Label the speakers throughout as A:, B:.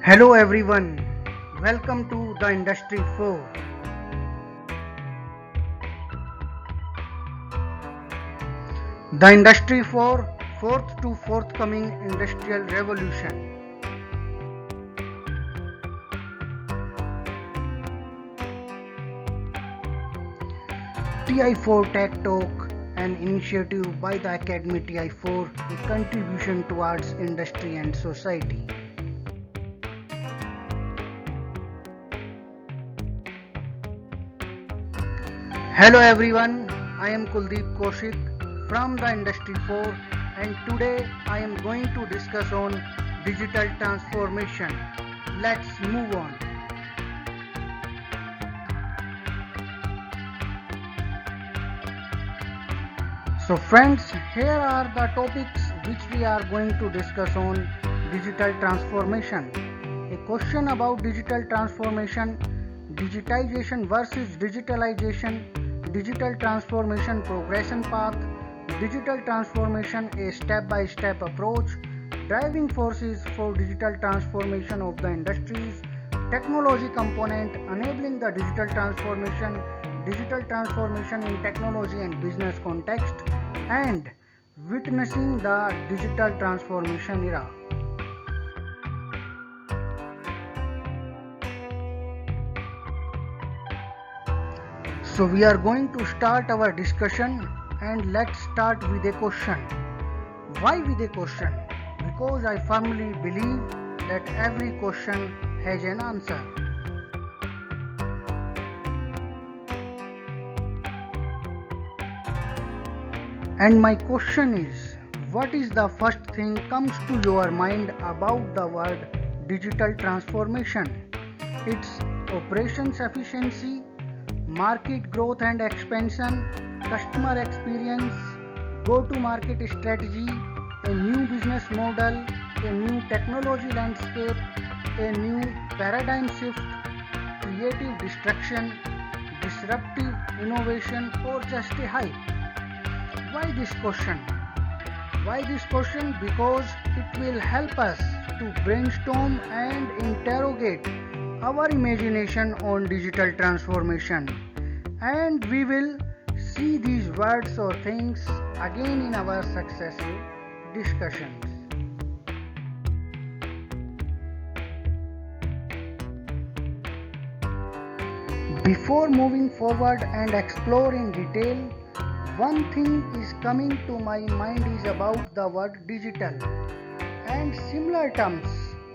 A: Hello everyone, welcome to the Industry 4. The Industry 4, fourth to forthcoming industrial revolution. TI4 Tech Talk, an initiative by the Academy TI4, a contribution towards industry and society. Hello everyone, I am Kuldeep Kaushik from the Industry 4 and today I am going to discuss on digital transformation. Let's move on. So friends, here are the topics which we are going to discuss on digital transformation. A question about digital transformation, digitization versus digitalization, digital transformation progression path, digital transformation a step-by-step approach, driving forces for digital transformation of the industries, technology component enabling the digital transformation in technology and business context, and witnessing the digital transformation era. So we are going to start our discussion and let's start with a question. Why with a question? Because I firmly believe that every question has an answer. And my question is, what is the first thing comes to your mind about the word digital transformation? It's operations efficiency, market growth and expansion, customer experience, go-to-market strategy, a new business model, a new technology landscape, a new paradigm shift, creative destruction, disruptive innovation, or just a hype? Why this question? Why this question? Because it will help us to brainstorm and interrogate our imagination on digital transformation, and we will see these words or things again in our successive discussions. Before moving forward and explore in detail, one thing is coming to my mind is about the word digital and similar terms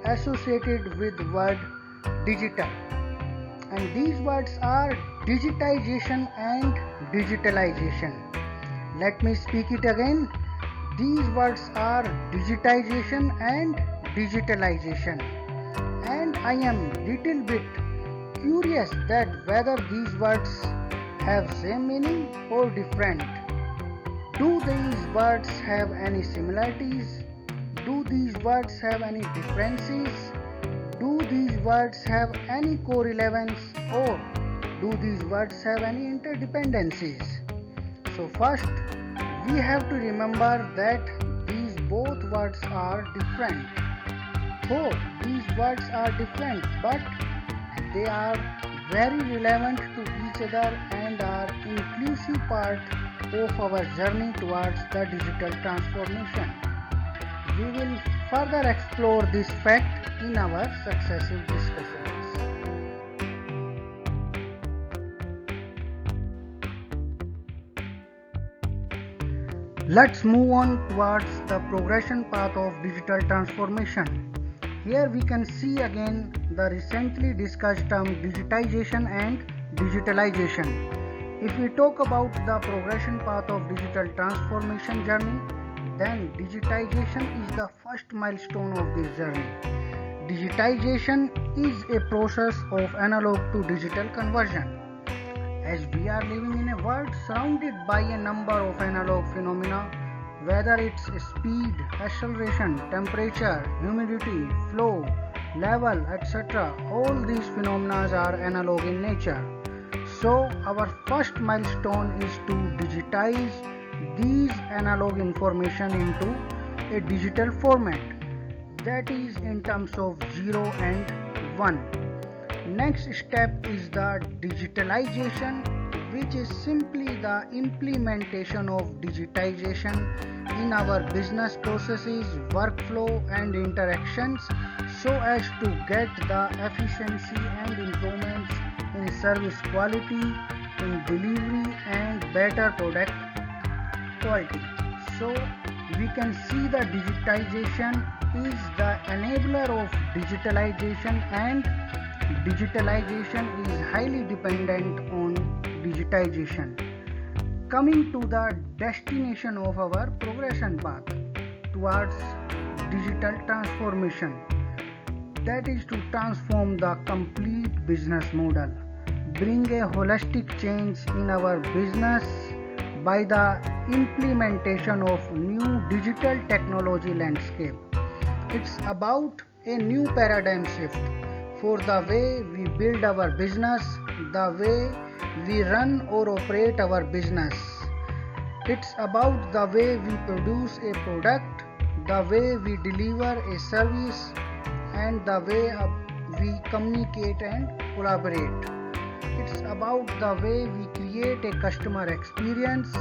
A: associated with word digital, and these words are digitization and digitalization. Let me speak it again. These words are digitization and digitalization, and I am little bit curious that whether these words have same meaning or different. Do these words have any similarities? Do these words have any differences? Do these words have any correlevance, or do these words have any interdependencies? So first, we have to remember that these both words are different. So these words are different, but they are very relevant to each other and are inclusive part of our journey towards the digital transformation. We will further explore this fact in our successive discussions. Let's move on towards the progression path of digital transformation. Here we can see again the recently discussed term digitization and digitalization. If we talk about the progression path of digital transformation journey, then digitization is the first milestone of this journey. Digitization is a process of analog to digital conversion. As we are living in a world surrounded by a number of analog phenomena, whether it's speed, acceleration, temperature, humidity, flow, level, etc., all these phenomena are analog in nature. So our first milestone is to digitize these analog information into a digital format. that is in terms of 0 and 1. Next step is the digitalization, which is simply the implementation of digitization in our business processes, workflow and interactions so as to get the efficiency and improvements in service quality, in delivery and better product quality. So we can see the digitization is the enabler of digitalization, and digitalization is highly dependent on digitization. Coming to the destination of our progression path towards digital transformation, that is to transform the complete business model, bring a holistic change in our business by the implementation of new digital technology landscape. It's about a new paradigm shift for the way we build our business, the way we run or operate our business. It's about the way we produce a product, the way we deliver a service, and the way we communicate and collaborate. It's about the way we create a customer experience.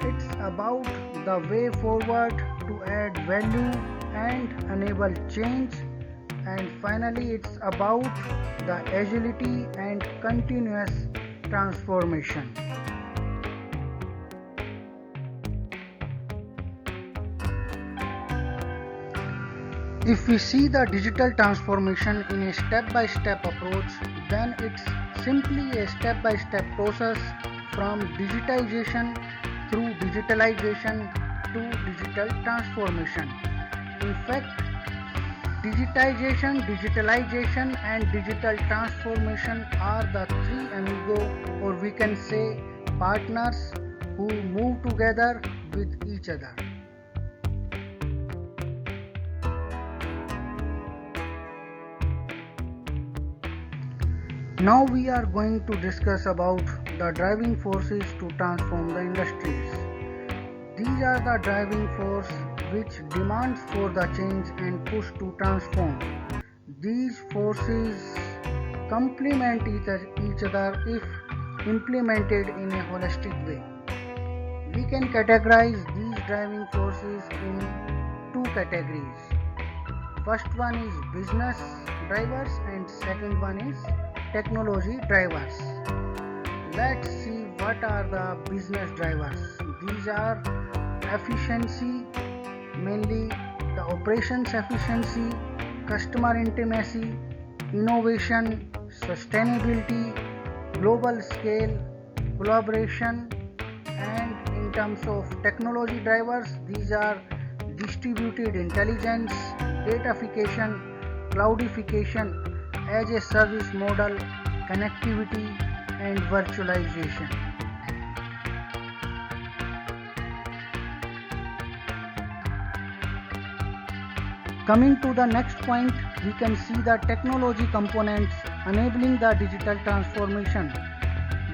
A: It's about the way forward to add value and enable change. And finally, it's about the agility and continuous transformation. If we see the digital transformation in a step-by-step approach, then it's simply a step-by-step process from digitization through digitalization to digital transformation. In fact, digitalization and digital transformation are the three amigo, or we can say partners, who move together with each other. Now we are going to discuss about the driving forces to transform the industries. These are the driving force which demands for the change and push to transform. These forces complement each other if implemented in a holistic way. We can categorize these driving forces in two categories. First one is business drivers and second one is technology drivers. Let's see what are the business drivers. These are efficiency, mainly the operations efficiency, customer intimacy, innovation, sustainability, global scale, collaboration, and in terms of technology drivers, these are distributed intelligence, datafication, cloudification, as a service model, connectivity and virtualization. Coming to the next point, we can see the technology components enabling the digital transformation.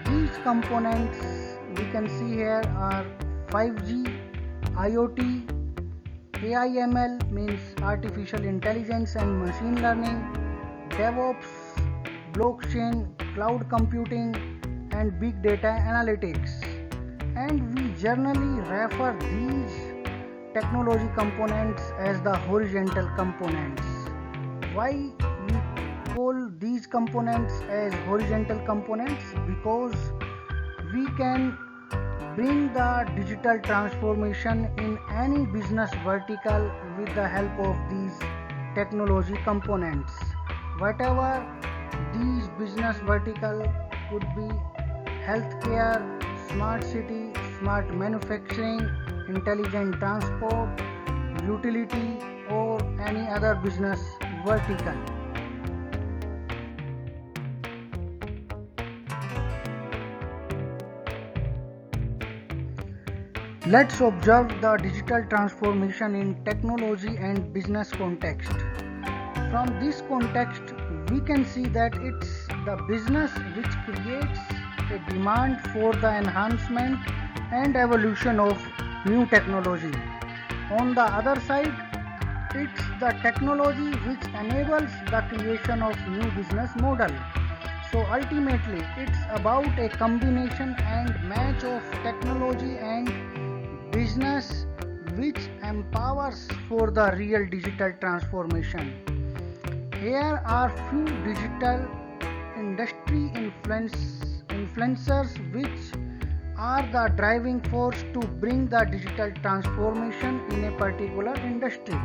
A: These components we can see here are 5G, IoT, AI/ML means artificial intelligence and machine learning, DevOps, blockchain, cloud computing, and big data analytics. And we generally refer these technology components as the horizontal components. Why we call these components as horizontal components? Because we can bring the digital transformation in any business vertical with the help of these technology components. Whatever these business vertical could be healthcare, smart city, smart manufacturing, intelligent transport, utility, or any other business vertical. Let's observe the digital transformation in technology and business context. From this context, we can see that it's the business which creates a demand for the enhancement and evolution of new technology. On the other side, It's the technology which enables the creation of new business model. So ultimately, it's about a combination and match of technology and business which empowers for the real digital transformation. Here are few digital industry influencers which are the driving force to bring the digital transformation in a particular industry.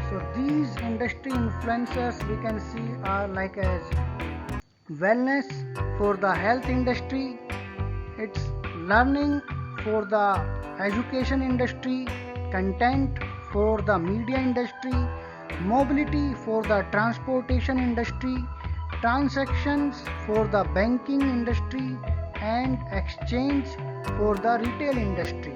A: So these industry influencers we can see are like as wellness for the health industry, it's learning for the education industry, content for the media industry, mobility for the transportation industry, transactions for the banking industry, and exchange for the retail industry.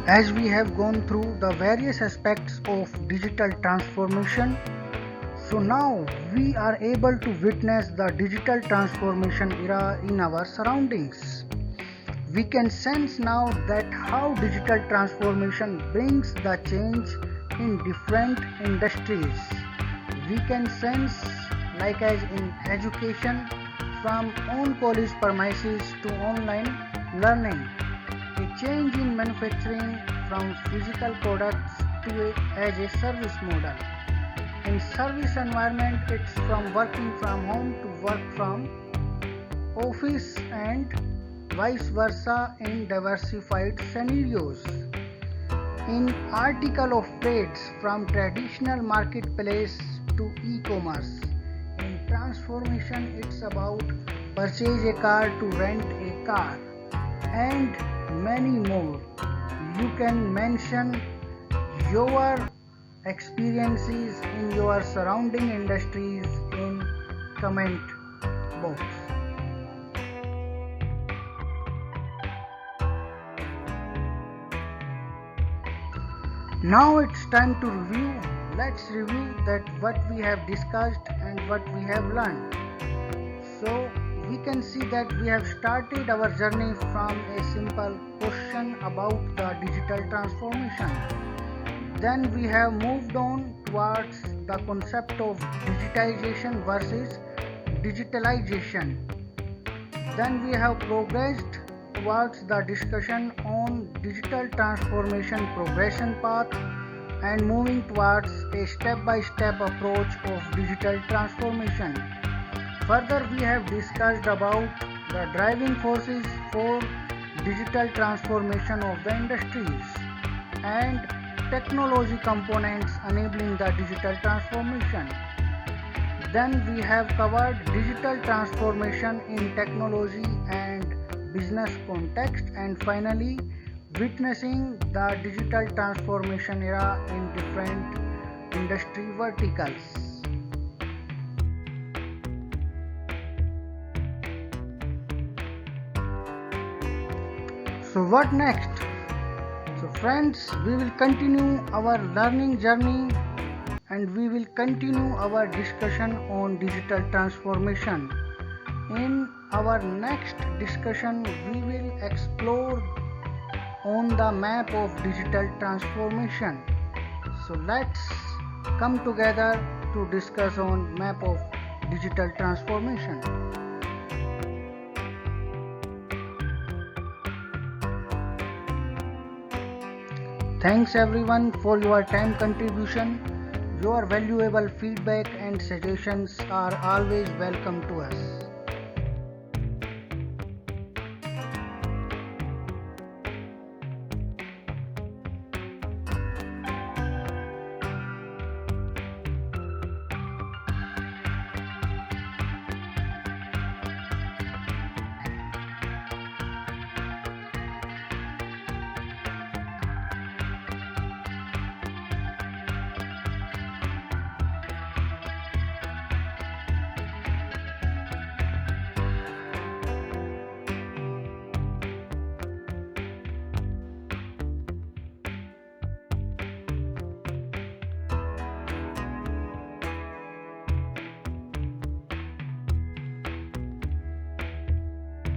A: As we have gone through the various aspects of digital transformation, so now we are able to witness the digital transformation era in our surroundings. We can sense now that how digital transformation brings the change in different industries. We can sense like as in education from on college premises to online learning, a change in manufacturing from physical products to as a service model. In service environment, it's from working from home to work from office and vice versa in diversified scenarios. In article of trades from traditional marketplace to e-commerce. In transformation, it's about purchase a car to rent a car and many more. You can mention your experiences in your surrounding industries in comment box. Now it's time to review. Let's review that what we have discussed and what we have learned. So we can see that we have started our journey from a simple question about the digital transformation. Then we have moved on towards the concept of digitization versus digitalization. Then we have progressed towards the discussion on digital transformation progression path and moving towards a step-by-step approach of digital transformation. Further, we have discussed about the driving forces for digital transformation of the industries and technology components enabling the digital transformation. Then we have covered digital transformation in technology and business context, and finally witnessing the digital transformation era in different industry verticals. So what next? So friends, we will continue our learning journey and we will continue our discussion on digital transformation. In our next discussion, we will explore on the map of digital transformation. So let's come together to discuss on map of digital transformation. Thanks everyone for your time contribution. Your valuable feedback and suggestions are always welcome to us.